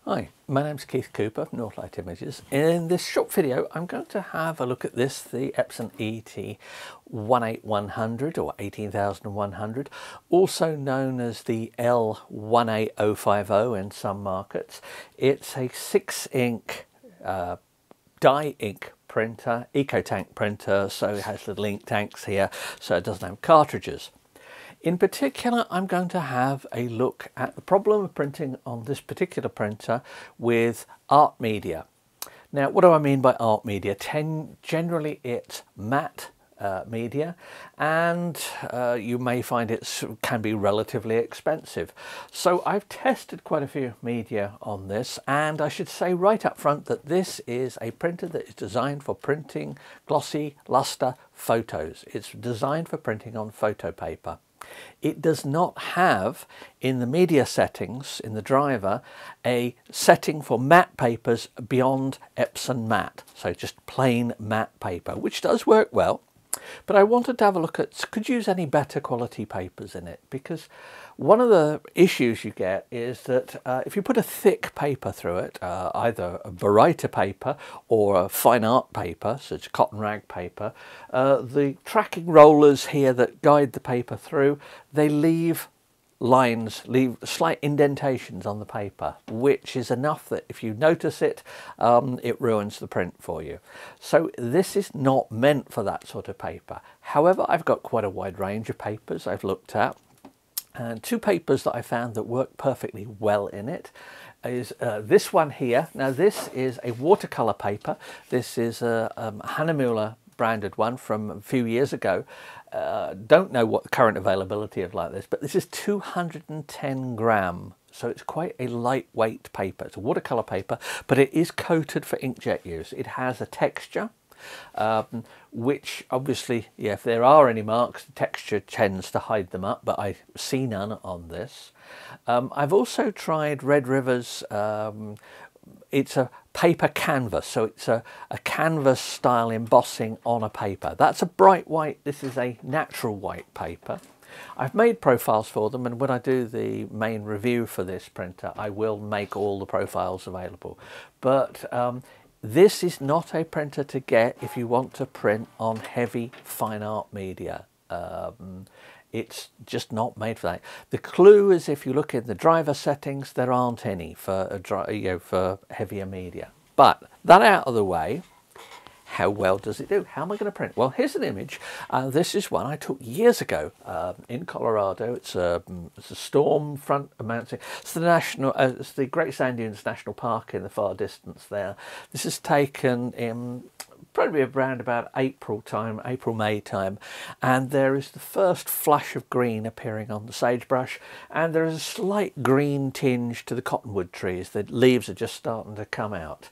Hi, my name's Keith Cooper from Northlight Images. In this short video I'm going to have a look at this, the Epson ET-18100 or 18100, also known as the L18050 in some markets. It's a 6-ink dye ink printer, ecotank printer, so it has little ink tanks here, so it doesn't have cartridges. In particular, I'm going to have a look at the problem of printing on this particular printer with art media. Now, what do I mean by art media? Generally, it's matte media, and you may find it can be relatively expensive. So I've tested quite a few media on this, and I should say right up front that this is a printer that is designed for printing glossy luster photos. It's designed for printing on photo paper. It does not have, in the media settings, in the driver, a setting for matte papers beyond Epson matte. So just plain matte paper, which does work well. But I wanted to have a look at, could you use any better quality papers in it? Because one of the issues you get is that if you put a thick paper through it, either a Barita paper or a fine art paper, so it's cotton rag paper, the tracking rollers here that guide the paper through, they leave lines, leave slight indentations on the paper, which is enough that if you notice it, it ruins the print for you. So this is not meant for that sort of paper. However, I've got quite a wide range of papers I've looked at, and two papers that I found that work perfectly well in it is this one here. Now this is a watercolour paper. This is a Hahnemühle branded one from a few years ago. Don't know what the current availability of like this, but this is 210 gram. So it's quite a lightweight paper. It's a watercolour paper, but it is coated for inkjet use. It has a texture, which obviously, yeah, if there are any marks, the texture tends to hide them up, but I see none on this. I've also tried Red River's, it's a paper canvas, so it's a canvas style embossing on a paper. That's a bright white, this is a natural white paper. I've made profiles for them, and when I do the main review for this printer I will make all the profiles available. But this is not a printer to get if you want to print on heavy fine art media. It's just not made for that. The clue is if you look in the driver settings, there aren't any for for heavier media. But that out of the way, how well does it do? How am I going to print? Well, here's an image. This is one I took years ago in Colorado. It's a storm front mountain. It's the national. It's the Great Sand Dunes National Park in the far distance there. This is taken in probably around about April, May time, and there is the first flush of green appearing on the sagebrush, and there is a slight green tinge to the cottonwood trees. The leaves are just starting to come out.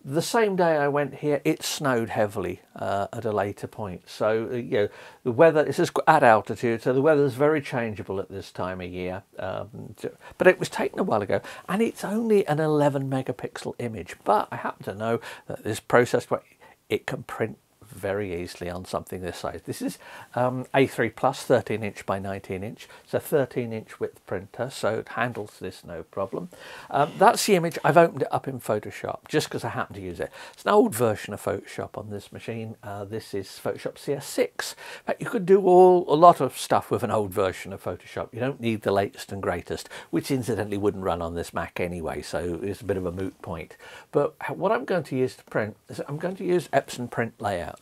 The same day I went here, it snowed heavily at a later point. So, the weather, this is at altitude, so the weather is very changeable at this time of year. But it was taken a while ago, and it's only an 11 megapixel image. But I happen to know that this process, it can print very easily on something this size. This is A3 plus 13 inch by 19 inch. It's a 13 inch width printer, so it handles this no problem. That's the image. I've opened it up in Photoshop just because I happen to use it. It's an old version of Photoshop on this machine. This is Photoshop CS6. But you could do a lot of stuff with an old version of Photoshop. You don't need the latest and greatest, which incidentally wouldn't run on this Mac anyway, so it's a bit of a moot point. But what I'm going to use to print is I'm going to use Epson Print Layout.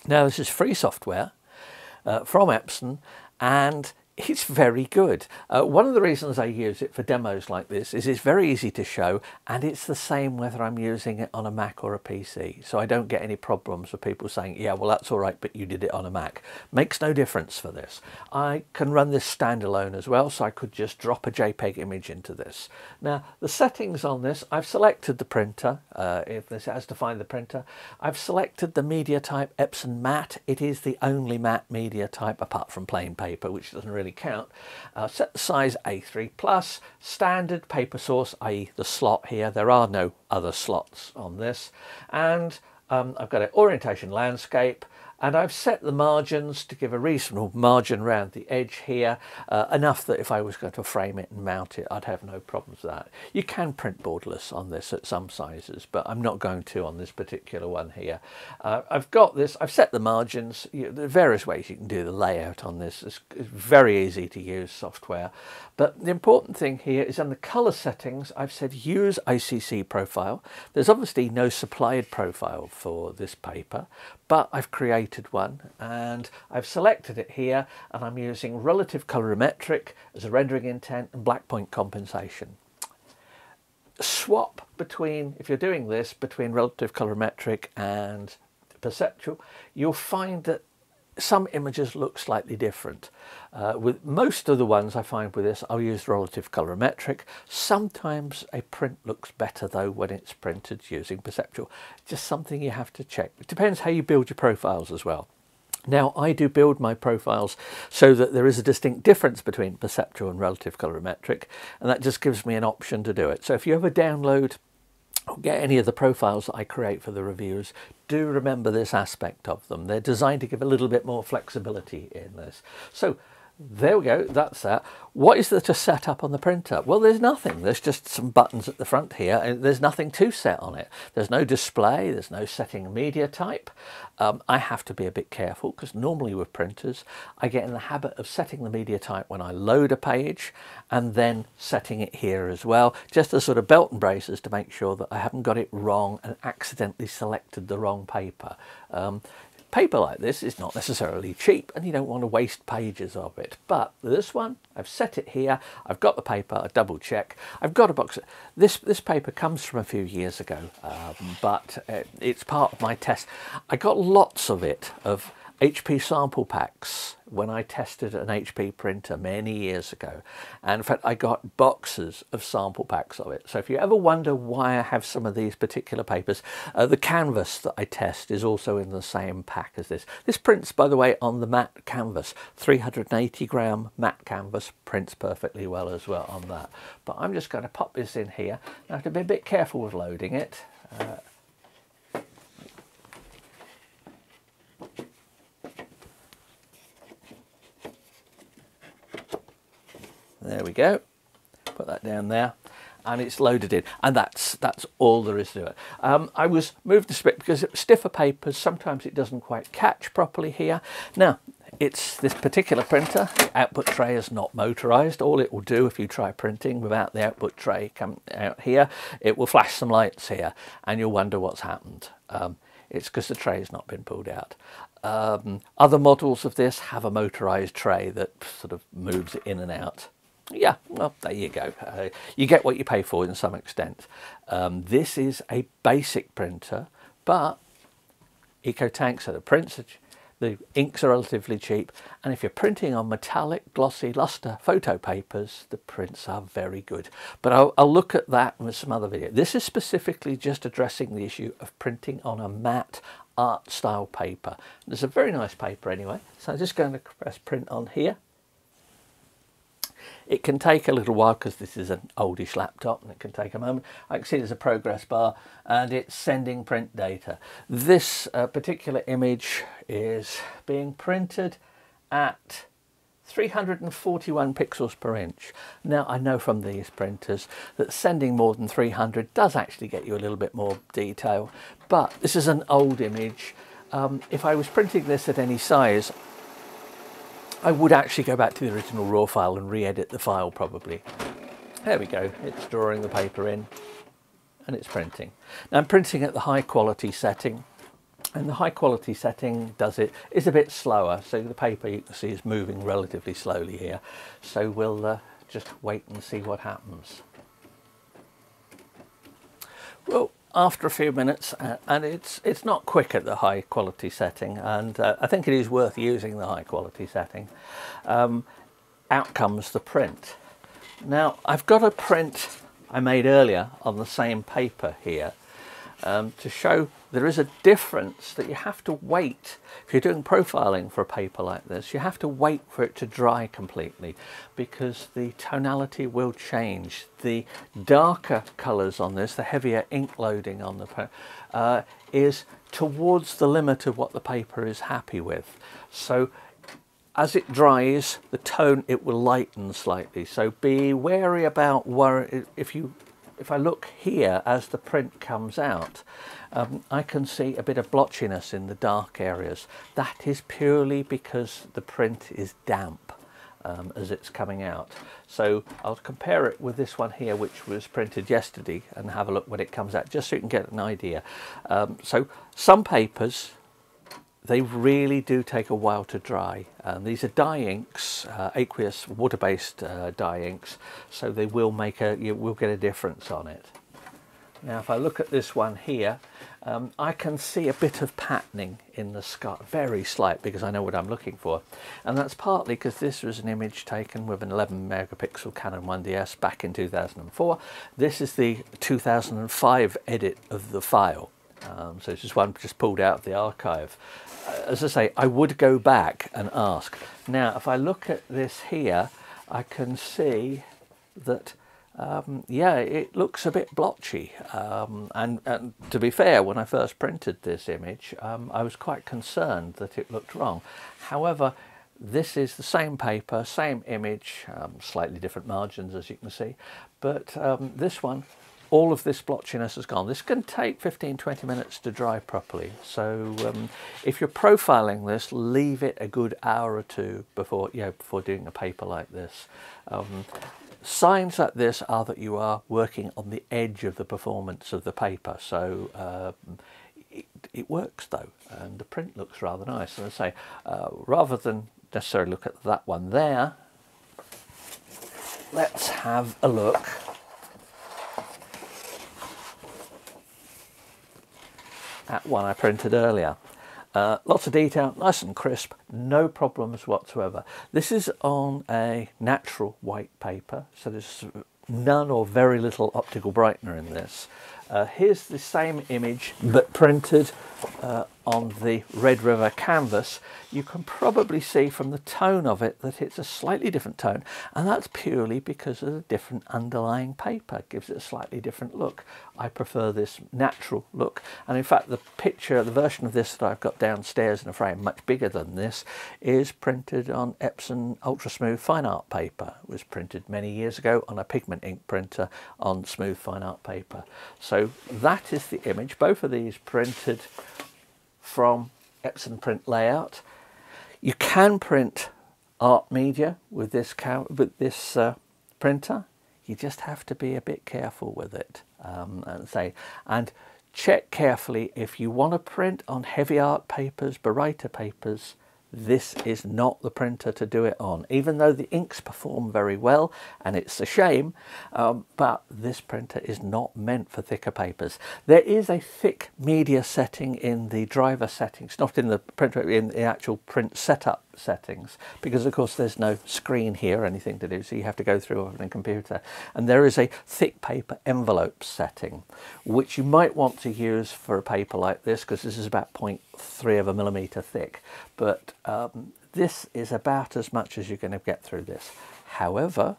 Now this is free software from Epson, and it's very good. One of the reasons I use it for demos like this is it's very easy to show, and it's the same whether I'm using it on a Mac or a PC. So I don't get any problems with people saying, yeah, well, that's all right, but you did it on a Mac. Makes no difference for this. I can run this standalone as well, so I could just drop a JPEG image into this. Now, the settings on this, I've selected the printer, if this has to find the printer. I've selected the media type Epson Matte. It is the only matte media type, apart from plain paper, which doesn't really count. Set the size A3 plus, standard paper source, i.e. the slot here. There are no other slots on this. And I've got an orientation landscape. And I've set the margins to give a reasonable margin around the edge here, enough that if I was going to frame it and mount it, I'd have no problems with that. You can print borderless on this at some sizes, but I'm not going to on this particular one here. I've got this, I've set the margins. There are various ways you can do the layout on this. It's very easy to use software. But the important thing here is on the colour settings, I've said use ICC profile. There's obviously no supplied profile for this paper, but I've created one and I've selected it here, and I'm using relative colorimetric as a rendering intent and black point compensation. Swap between, if you're doing this, between relative colorimetric and perceptual, you'll find that some images look slightly different. With most of the ones I find with this, I'll use relative colorimetric. Sometimes a print looks better though when it's printed using perceptual. Just something you have to check. It depends how you build your profiles as well. Now, I do build my profiles so that there is a distinct difference between perceptual and relative colorimetric, and that just gives me an option to do it. So if you ever download or get any of the profiles that I create for the reviews, do remember this aspect of them. They're designed to give a little bit more flexibility in this. So there we go, that's that. What is there to set up on the printer? Well, there's nothing. There's just some buttons at the front here, and there's nothing to set on it. There's no display, there's no setting media type. I have to be a bit careful because normally with printers, I get in the habit of setting the media type when I load a page and then setting it here as well, just as sort of belt and braces to make sure that I haven't got it wrong and accidentally selected the wrong paper. Paper like this is not necessarily cheap and you don't want to waste pages of it, but this one, I've set it here, I've got the paper, I double check, I've got a box. This paper comes from a few years ago, but it's part of my test. I got lots of it, of HP sample packs when I tested an HP printer many years ago, and in fact I got boxes of sample packs of it. So if you ever wonder why I have some of these particular papers, the canvas that I test is also in the same pack as this. This prints, by the way, on the matte canvas. 380 gram matte canvas prints perfectly well as well on that. But I'm just going to pop this in here. I have to be a bit careful with loading it. There we go, put that down there, and it's loaded in, and that's all there is to it. I was moved this bit because stiffer papers, sometimes it doesn't quite catch properly here. Now, it's this particular printer, the output tray is not motorized. All it will do if you try printing without the output tray come out here, it will flash some lights here, and you'll wonder what's happened. It's because the tray has not been pulled out. Other models of this have a motorized tray that sort of moves it in and out. Yeah, well, there you go. You get what you pay for in some extent. This is a basic printer, but ecotank, so the inks are relatively cheap, and if you're printing on metallic, glossy, luster photo papers, the prints are very good. But I'll look at that with some other video. This is specifically just addressing the issue of printing on a matte art style paper. It's a very nice paper anyway, so I'm just going to press print on here. It can take a little while because this is an oldish laptop and it can take a moment. I can see there's a progress bar and it's sending print data. This particular image is being printed at 341 pixels per inch. Now, I know from these printers that sending more than 300 does actually get you a little bit more detail, but this is an old image. If I was printing this at any size, I would actually go back to the original raw file and re-edit the file probably. There we go, it's drawing the paper in and it's printing. Now I'm printing at the high quality setting, and the high quality setting is a bit slower, so the paper you can see is moving relatively slowly here. So we'll just wait and see what happens. Well, after a few minutes, and it's not quick at the high quality setting, and I think it is worth using the high quality setting. Out comes the print. Now I've got a print I made earlier on the same paper here to show there is a difference, that you have to wait. If you're doing profiling for a paper like this, you have to wait for it to dry completely because the tonality will change. The darker colours on this, the heavier ink loading on the is towards the limit of what the paper is happy with. So as it dries, the tone, it will lighten slightly. So be wary about if I look here as the print comes out, I can see a bit of blotchiness in the dark areas. That is purely because the print is damp as it's coming out. So I'll compare it with this one here, which was printed yesterday, and have a look when it comes out, just so you can get an idea. So some papers, they really do take a while to dry. These are dye inks, aqueous water-based dye inks, so they will make you will get a difference on it. Now if I look at this one here, I can see a bit of patterning in the sky, very slight, because I know what I'm looking for. And that's partly because this was an image taken with an 11 megapixel Canon 1DS back in 2004. This is the 2005 edit of the file. So this is one just pulled out of the archive. As I say, I would go back and ask. Now, if I look at this here, I can see that, yeah, it looks a bit blotchy. And to be fair, when I first printed this image, I was quite concerned that it looked wrong. However, this is the same paper, same image, slightly different margins, as you can see. But this one, all of this blotchiness has gone. This can take 15-20 minutes to dry properly. So if you're profiling this, leave it a good hour or two before doing a paper like this. Signs like this are that you are working on the edge of the performance of the paper. So it works though, and the print looks rather nice. And I say, rather than necessarily look at that one there, let's have a look at one I printed earlier. Lots of detail, nice and crisp, no problems whatsoever. This is on a natural white paper, so there's none or very little optical brightener in this. Here's the same image but printed on the Red River canvas. You can probably see from the tone of it that it's a slightly different tone, and that's purely because of the different underlying paper. It gives it a slightly different look. I prefer this natural look, and in fact the picture, the version of this that I've got downstairs in a frame, much bigger than this, is printed on Epson ultra smooth fine art paper. It was printed many years ago on a pigment ink printer on smooth fine art paper. So that is the image, both of these printed from Epson print layout. You can print art media with this printer. You just have to be a bit careful with it, and check carefully if you want to print on heavy art papers, Baryta papers. This is not the printer to do it on, even though the inks perform very well, and it's a shame, but this printer is not meant for thicker papers. There is a thick media setting in the driver settings, not in the printer, in the actual print setup settings, because of course there's no screen here or anything to do, so you have to go through on a computer. And there is a thick paper envelope setting, which you might want to use for a paper like this, because this is about 0.3 of a millimeter thick. But this is about as much as you're going to get through this. However,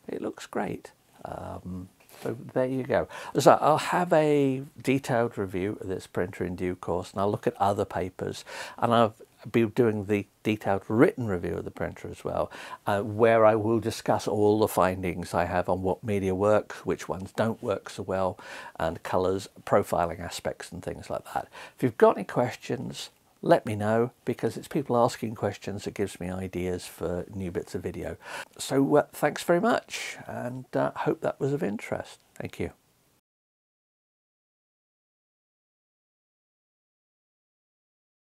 it looks great. So there you go. So I'll have a detailed review of this printer in due course, and I'll look at other papers, and I'll be doing the detailed written review of the printer as well, where I will discuss all the findings I have on what media works, which ones don't work so well, and colours, profiling aspects and things like that. If you've got any questions, let me know, because it's people asking questions that gives me ideas for new bits of video. So thanks very much, and hope that was of interest. Thank you.